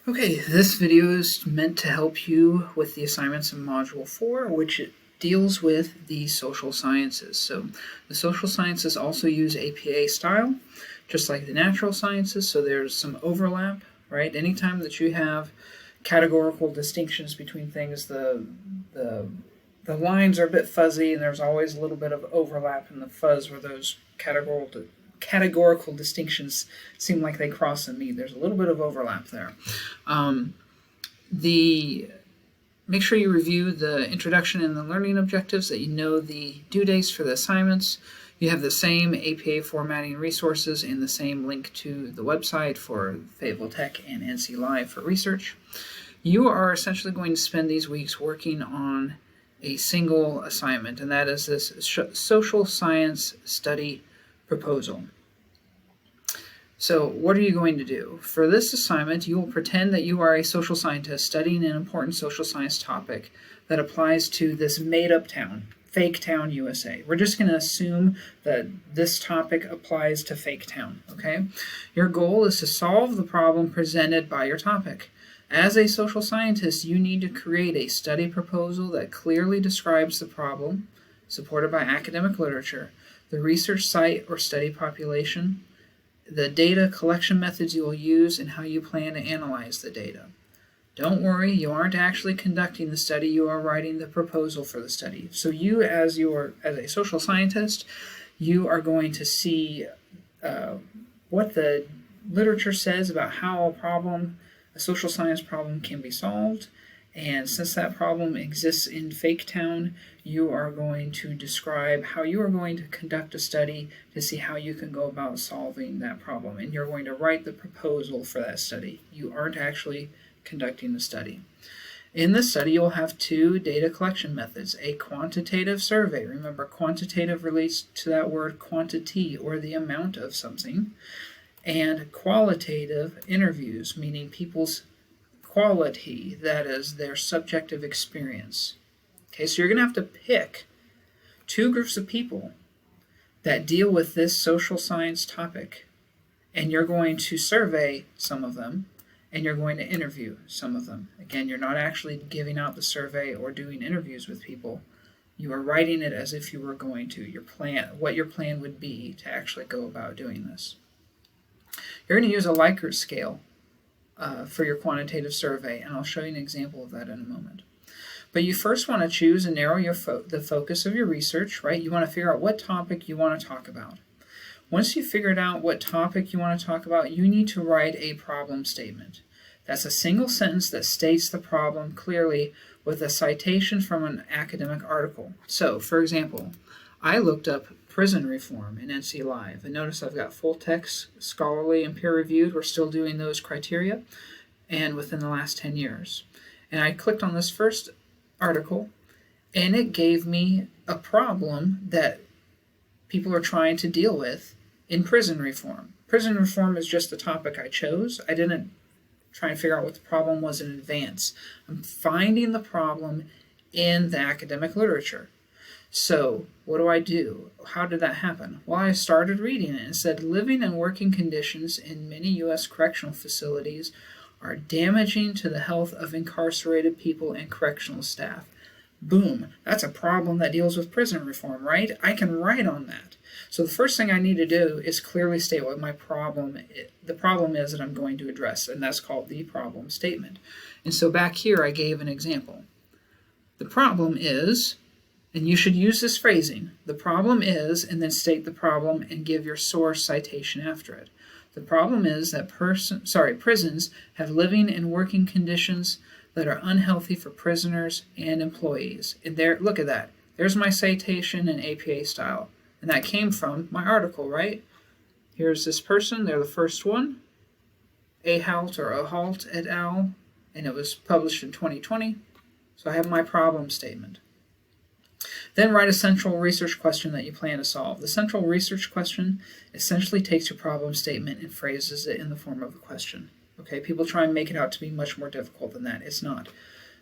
Okay, this video is meant to help you with the assignments in Module 4, which deals with the social sciences. So the social sciences also use APA style, just like the natural sciences, so there's some overlap, right? Anytime that you have categorical distinctions between things, the lines are a bit fuzzy, and there's always a little bit of overlap in the fuzz where those categorical distinctions seem like they cross and meet. There's a little bit of overlap there. Make sure you review the introduction and the learning objectives, that you know the due dates for the assignments. You have the same APA formatting resources and the same link to the website for Fayetteville Tech and NC Live for research. You are essentially going to spend these weeks working on a single assignment, and that is this social science study proposal. So what are you going to do? For this assignment, you will pretend that you are a social scientist studying an important social science topic that applies to this made-up town, Fake Town, USA. We're just going to assume that this topic applies to Fake Town, okay? Your goal is to solve the problem presented by your topic. As a social scientist, you need to create a study proposal that clearly describes the problem, supported by academic literature, the research site or study population, the data collection methods you will use, and how you plan to analyze the data. Don't worry, you aren't actually conducting the study, you are writing the proposal for the study. So you, as a social scientist, you are going to see what the literature says about how a social science problem can be solved. And since that problem exists in Fake Town, you are going to describe how you are going to conduct a study to see how you can go about solving that problem. And you're going to write the proposal for that study. You aren't actually conducting the study. In this study, you'll have two data collection methods: a quantitative survey. Remember, quantitative relates to that word quantity, or the amount of something. And qualitative interviews, meaning people's quality, that is, their subjective experience. Okay, so you're going to have to pick two groups of people that deal with this social science topic, and you're going to survey some of them, and you're going to interview some of them. Again, you're not actually giving out the survey or doing interviews with people. You are writing it as if you were going to. What your plan would be to actually go about doing this. You're going to use a Likert scale for your quantitative survey, and I'll show you an example of that in a moment. But you first want to choose and narrow the focus of your research, right? You want to figure out what topic you want to talk about. Once you've figured out what topic you want to talk about, you need to write a problem statement. That's a single sentence that states the problem clearly with a citation from an academic article. So, for example, I looked up prison reform in NC Live, and notice I've got full text, scholarly, and peer-reviewed. We're still doing those criteria, and within the last 10 years. And I clicked on this first article, and it gave me a problem that people are trying to deal with in prison reform. Prison reform is just the topic I chose. I didn't try and figure out what the problem was in advance. I'm finding the problem in the academic literature. So what do? How did that happen? Well, I started reading it and said, living and working conditions in many U.S. correctional facilities are damaging to the health of incarcerated people and correctional staff. Boom, that's a problem that deals with prison reform, right? I can write on that. So the first thing I need to do is clearly state what the problem is that I'm going to address, and that's called the problem statement. And so back here I gave an example. The problem is, and you should use this phrasing, the problem is, and then state the problem and give your source citation after it. The problem is that prisons have living and working conditions that are unhealthy for prisoners and employees. And there, look at that. There's my citation in APA style. And that came from my article, right? Here's this person, they're the first one, Ahalt or Ahalt et al., and it was published in 2020. So I have my problem statement. Then write a central research question that you plan to solve. The central research question essentially takes your problem statement and phrases it in the form of a question. Okay, people try and make it out to be much more difficult than that. It's not.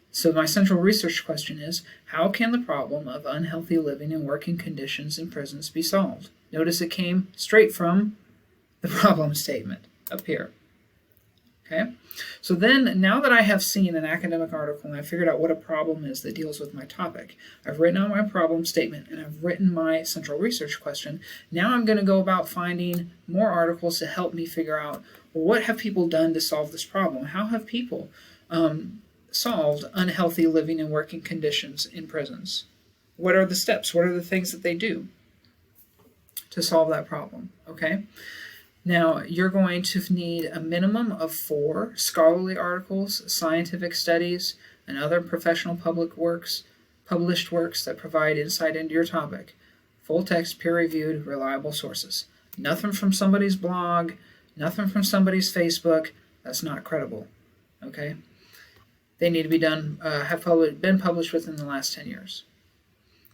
So my central research question is, how can the problem of unhealthy living and working conditions in prisons be solved? Notice it came straight from the problem statement up here. Okay, so then now that I have seen an academic article and I figured out what a problem is that deals with my topic, I've written out my problem statement and I've written my central research question. Now I'm going to go about finding more articles to help me figure out, well, what have people done to solve this problem? How have people solved unhealthy living and working conditions in prisons? What are the steps? What are the things that they do to solve that problem? Okay. Now, you're going to need a minimum of 4 scholarly articles, scientific studies, and other professional published works that provide insight into your topic. Full text, peer-reviewed, reliable sources. Nothing from somebody's blog, nothing from somebody's Facebook. That's not credible. Okay? They need to be done, been published within the last 10 years.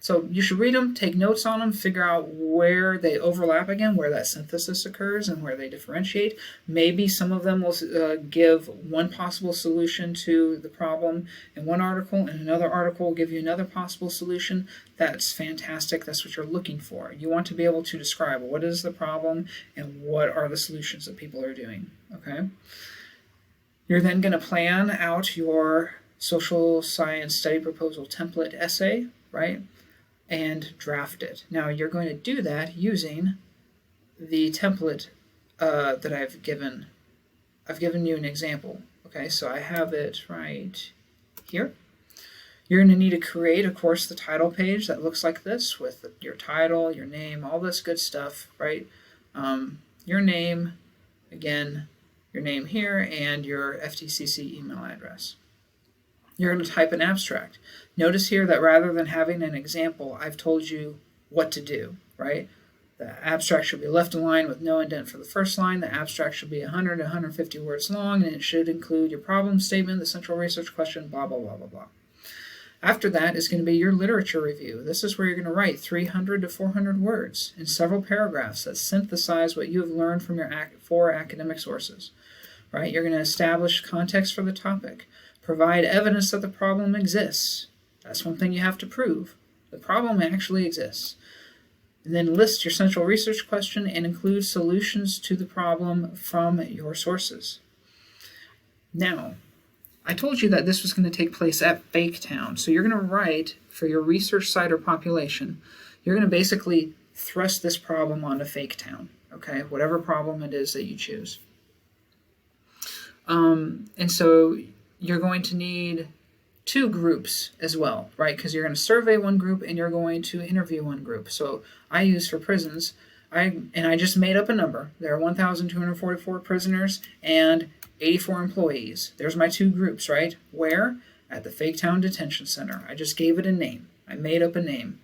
So you should read them, take notes on them, figure out where they overlap again, where that synthesis occurs and where they differentiate. Maybe some of them will give one possible solution to the problem in one article, and another article will give you another possible solution. That's fantastic. That's what you're looking for. You want to be able to describe what is the problem and what are the solutions that people are doing. Okay? You're then going to plan out your social science study proposal template essay, right? And draft it. Now you're going to do that using the template that I've given. I've given you an example. Okay, so I have it right here. You're going to need to create, of course, the title page that looks like this with your title, your name, all this good stuff, right? Your name, again, your name here, and your FTCC email address. You're going to type an abstract. Notice here that rather than having an example, I've told you what to do, right? The abstract should be left aligned with no indent for the first line. The abstract should be 100 to 150 words long, and it should include your problem statement, the central research question, blah, blah, blah, blah, blah. After that is going to be your literature review. This is where you're going to write 300 to 400 words in several paragraphs that synthesize what you have learned from your 4 academic sources, right? You're going to establish context for the topic. Provide evidence that the problem exists. That's one thing you have to prove. The problem actually exists. And then list your central research question and include solutions to the problem from your sources. Now, I told you that this was going to take place at Fake Town. So you're going to write for your research site or population, you're going to basically thrust this problem onto Fake Town. Okay, whatever problem it is that you choose. And so you're going to need 2 groups as well, right? Because you're going to survey one group and you're going to interview one group. So I use for prisons, I just made up a number. There are 1,244 prisoners and 84 employees. There's my 2 groups, right? Where? At the Fake Town Detention Center. I just gave it a name. I made up a name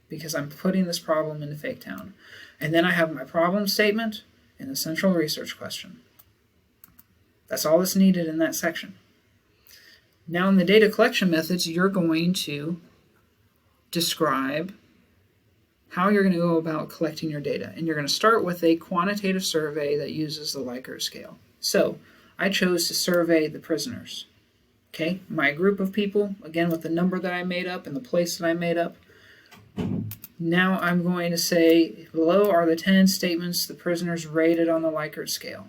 because I'm putting this problem into Fake Town. And then I have my problem statement and the central research question. That's all that's needed in that section. Now in the data collection methods, you're going to describe how you're going to go about collecting your data. And you're going to start with a quantitative survey that uses the Likert scale. So I chose to survey the prisoners. Okay, my group of people, again with the number that I made up and the place that I made up. Now I'm going to say below are the 10 statements the prisoners rated on the Likert scale.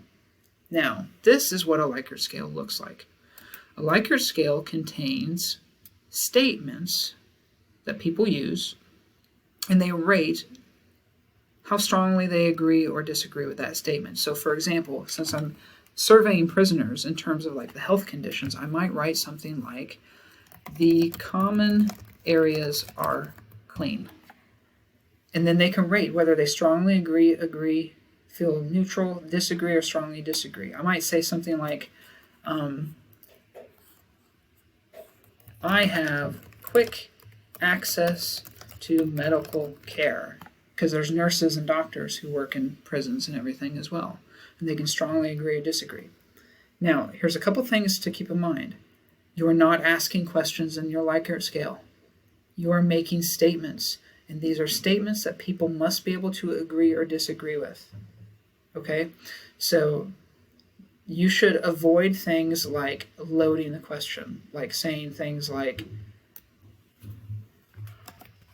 Now, this is what a Likert scale looks like. A Likert scale contains statements that people use, and they rate how strongly they agree or disagree with that statement. So, for example, since I'm surveying prisoners in terms of like the health conditions, I might write something like, the common areas are clean. And then they can rate whether they strongly agree, feel neutral, disagree, or strongly disagree. I might say something like, I have quick access to medical care, because there's nurses and doctors who work in prisons and everything as well, and they can strongly agree or disagree. Now, here's a couple things to keep in mind. You are not asking questions in your Likert scale. You are making statements, and these are statements that people must be able to agree or disagree with. Okay? So you should avoid things like loading the question, like saying things like,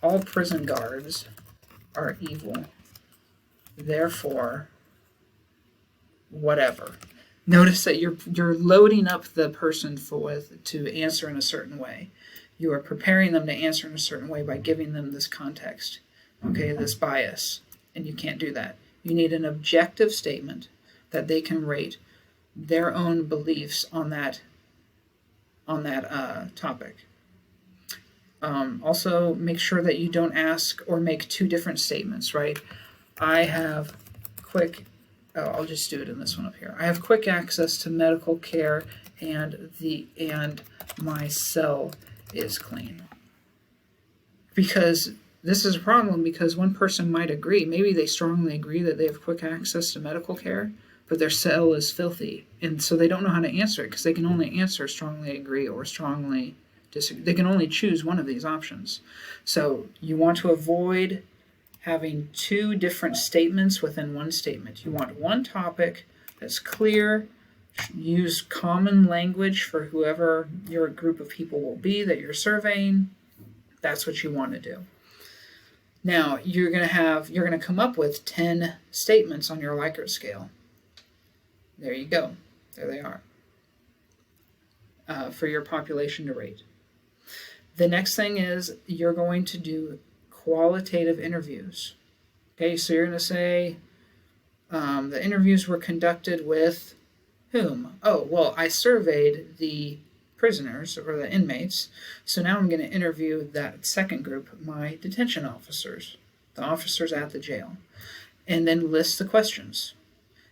all prison guards are evil, therefore, whatever. Notice that you're loading up the person to answer in a certain way. You are preparing them to answer in a certain way by giving them this context, okay, this bias, and you can't do that. You need an objective statement that they can rate their own beliefs on that topic. Also, make sure that you don't ask or make two different statements, right? I'll just do it in this one up here. I have quick access to medical care and my cell is clean. Because this is a problem, because one person might agree, maybe they strongly agree that they have quick access to medical care, but their cell is filthy. And so they don't know how to answer it, because they can only answer strongly agree or strongly disagree. They can only choose one of these options. So you want to avoid having two different statements within one statement. You want one topic that's clear, use common language for whoever your group of people will be that you're surveying. That's what you want to do. Now, you're going to come up with 10 statements on your Likert scale. There you go. There they are. For your population to rate. The next thing is you're going to do qualitative interviews. Okay, so you're going to say the interviews were conducted with whom? Oh, well, I surveyed the prisoners or the inmates, so now I'm going to interview that second group, my detention officers, the officers at the jail, and then list the questions.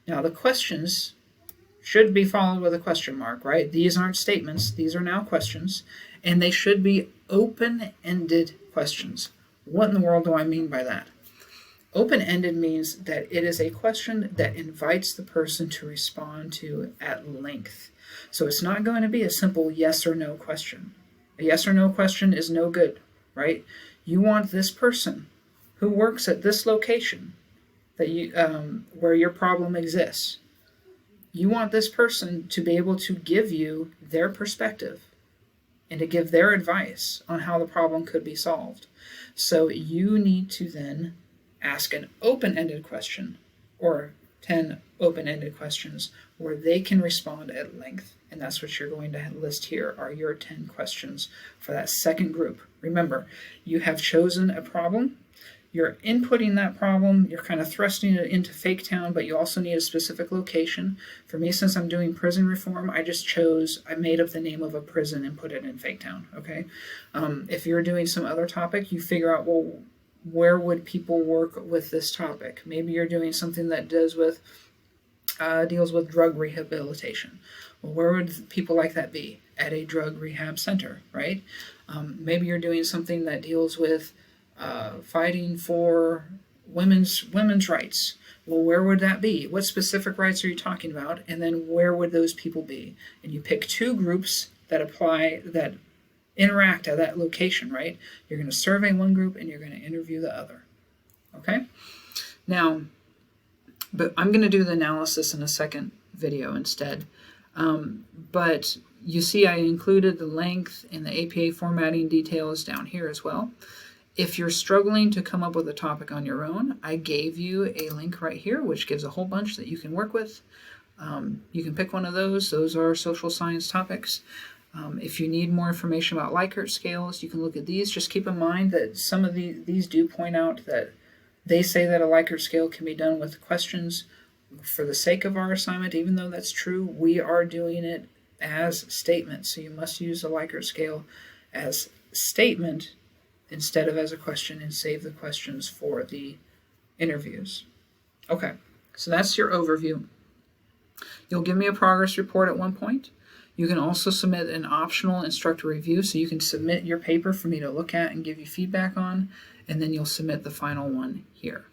Now, the questions should be followed with a question mark, right? These aren't statements, these are now questions, and they should be open-ended questions. What in the world do I mean by that? Open-ended means that it is a question that invites the person to respond to at length. So it's not going to be a simple yes or no question. A yes or no question is no good, right? You want this person who works at this location that where your problem exists. You want this person to be able to give you their perspective and to give their advice on how the problem could be solved. So you need to then ask an open-ended question or 10 open-ended questions where they can respond at length. And that's what you're going to list here are your 10 questions for that second group. Remember, you have chosen a problem. You're inputting that problem. You're kind of thrusting it into Fake Town, but you also need a specific location. For me, since I'm doing prison reform, I made up the name of a prison and put it in Fake Town, okay? If you're doing some other topic, you figure out, well, where would people work with this topic? Maybe you're doing something that deals with drug rehabilitation. Well, where would people like that be? At a drug rehab center, right? Maybe you're doing something that deals with fighting for women's rights. Well, where would that be? What specific rights are you talking about? And then where would those people be? And you pick two groups that interact at that location, right? You're going to survey one group and you're going to interview the other. Okay? Now, but I'm going to do the analysis in a second video instead. But you see I included the length and the APA formatting details down here as well. If you're struggling to come up with a topic on your own, I gave you a link right here, which gives a whole bunch that you can work with. You can pick one of those. Those are social science topics. If you need more information about Likert scales, you can look at these. Just keep in mind that some of these do point out that they say that a Likert scale can be done with questions for the sake of our assignment. Even though that's true, we are doing it as statements. So you must use the Likert scale as statement instead of as a question and save the questions for the interviews. Okay, so that's your overview. You'll give me a progress report at one point. You can also submit an optional instructor review, so you can submit your paper for me to look at and give you feedback on, and then you'll submit the final one here.